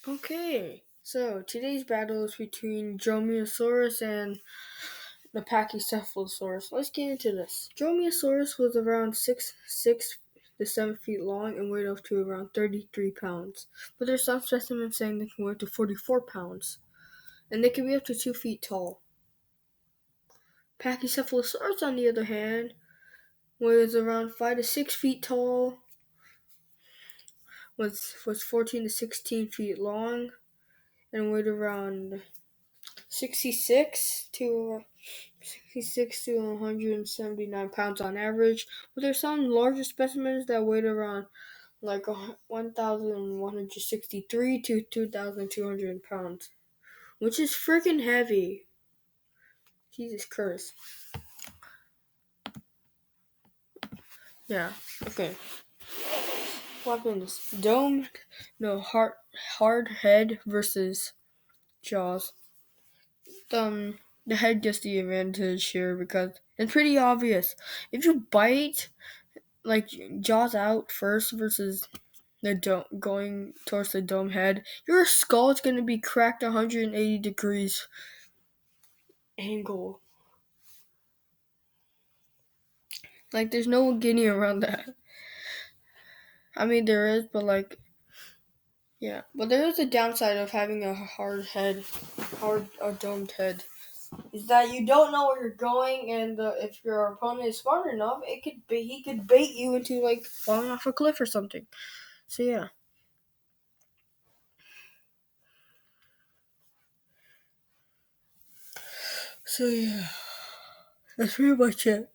Okay, so today's battle is between Dromaeosaurus and the Pachycephalosaurus. Let's get into this. Dromaeosaurus was around 6 to 7 feet long and weighed up to around 33 pounds. But there's some specimens saying they can weigh up to 44 pounds, and they can be up to 2 feet tall. Pachycephalosaurus, on the other hand, was around 5 to 6 feet tall, was 14 to 16 feet long, and weighed around 66 to 179 pounds on average. But there's some larger specimens that weighed around like 1,163 to 2,200 pounds, which is freaking heavy. Jesus Christ. Yeah. Okay. What happens? Hard head versus jaws. The head gets the advantage here because it's pretty obvious. If you bite like jaws out first versus the dome going towards the dome head, your skull is gonna be cracked 180 degrees angle. Like there's no getting around that. I mean there is, but yeah. But there is a downside of having a hard domed head. Is that you don't know where you're going, and if your opponent is smart enough, he could bait you into like falling off a cliff or something. So yeah. So yeah, that's pretty much it.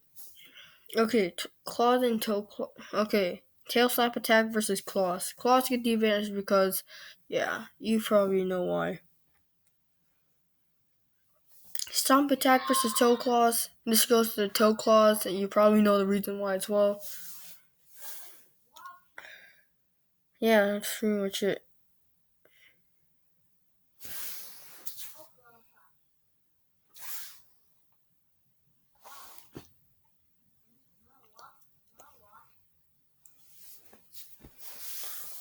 Okay, claws and toe. Okay, tail slap attack versus claws. Claws get the advantage because, yeah, you probably know why. Stomp attack versus toe claws. This goes to the toe claws, and you probably know the reason why as well. Yeah, that's pretty much it.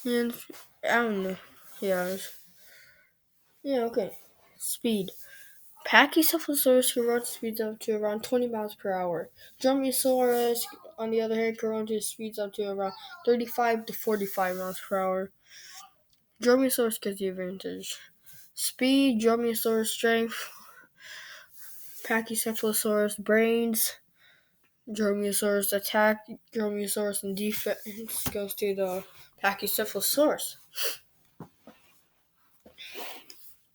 And I don't know. Yeah. Yeah. Okay. Speed. Pachycephalosaurus can run to speeds up to around 20 miles per hour. Dromaeosaurus, on the other hand, can run to speeds up to around 35 to 45 miles per hour. Dromaeosaurus gets the advantage. Speed, Dromaeosaurus strength, Pachycephalosaurus brains, Dromaeosaurus attack, Dromaeosaurus and defense goes to the Pachycephalosaurus.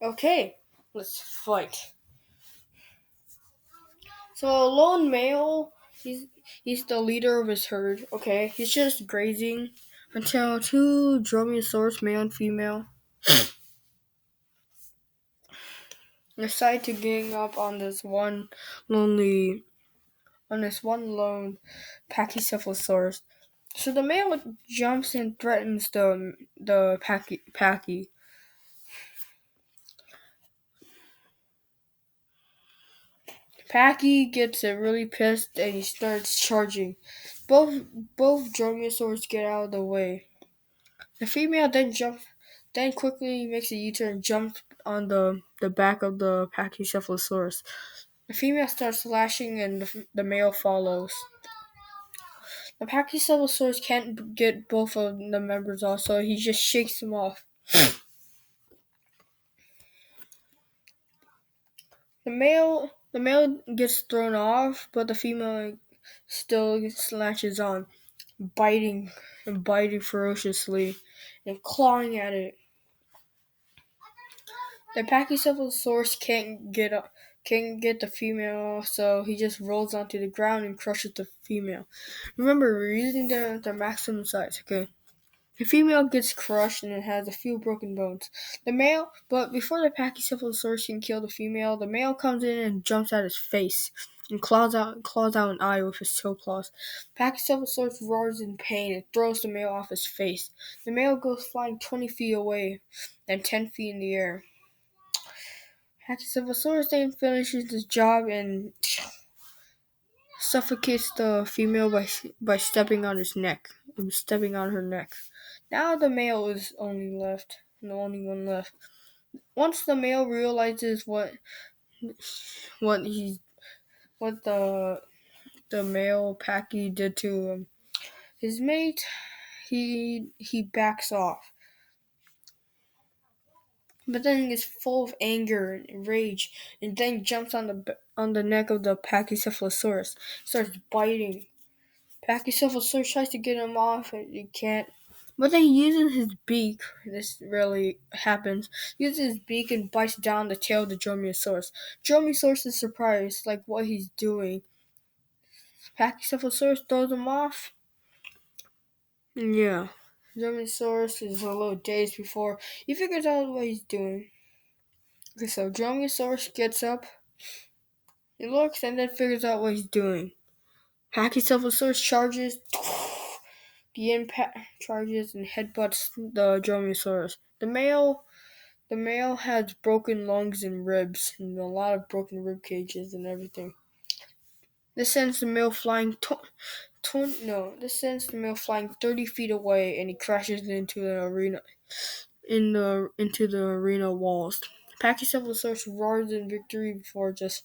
Okay, let's fight. So a lone male, he's the leader of his herd. Okay, he's just grazing until two Dromaeosaurus, male and female, decide to gang up on this one lone Pachycephalosaurus. So the male jumps and threatens the Pachy. Pachy gets really pissed and he starts charging. Both dromaeosaurs get out of the way. The female then quickly makes a U-turn and jumps on the back of the Pachycephalosaurus. The female starts slashing and the male follows. The Pachycephalosaurus can't get both of the members off, so he just shakes them off. The male gets thrown off, but the female still latches on, biting and biting ferociously and clawing at it. The Pachycephalosaurus can't get the female, so he just rolls onto the ground and crushes the female. Remember, we're using their maximum size, okay? The female gets crushed and it has a few broken bones. But before the Pachycephalosaurus can kill the male comes in and jumps at his face and claws out an eye with his toe claws. Pachycephalosaurus roars in pain and throws the male off his face. The male goes flying 20 feet away and 10 feet in the air. Pachycephalosaurus then finishes his job and suffocates the female by stepping on her neck. Now the male is only left. and the only one left. Once the male realizes what he what the male Packy did to his mate, he backs off. But then he gets full of anger and rage, and then jumps on the neck of the Pachycephalosaurus, starts biting. Pachycephalosaurus tries to get him off, and he can't. But then he uses his beak. This rarely happens. Uses his beak and bites down the tail of the Dromaeosaurus. Dromaeosaurus is surprised, like what he's doing. Pachycephalosaurus throws him off. Yeah. Dromaeosaurus is a little dazed before he figures out what he's doing. Okay, so Dromaeosaurus gets up, he looks, and then figures out what he's doing. Pachycephalosaurus charges. The impact charges and headbutts the Dromaeosaurus. The male has broken lungs and ribs, and a lot of broken rib cages and everything. This sends the male flying. This sends the male flying 30 feet away, and he crashes into the arena. Into the arena walls. Pachycephalosaurus roars in victory before just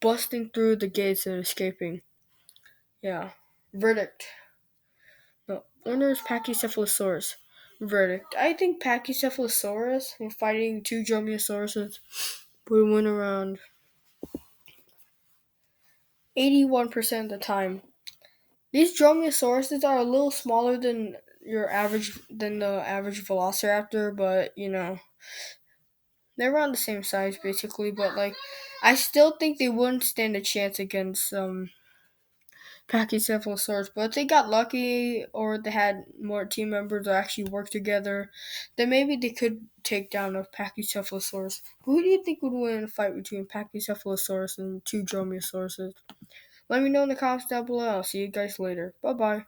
busting through the gates and escaping. Yeah. Verdict. No. Owner is Pachycephalosaurus. Verdict. I think Pachycephalosaurus, when fighting two Dromaeosauruses, would win around 81% of the time. These Dromaeosauruses are a little smaller than the average Velociraptor, but they're around the same size basically. But I still think they wouldn't stand a chance against Pachycephalosaurus. But if they got lucky, or they had more team members that actually work together, then maybe they could take down a Pachycephalosaurus. But who do you think would win in a fight between Pachycephalosaurus and two Dromaeosauruses? Let me know in the comments down below. I'll see you guys later. Bye bye.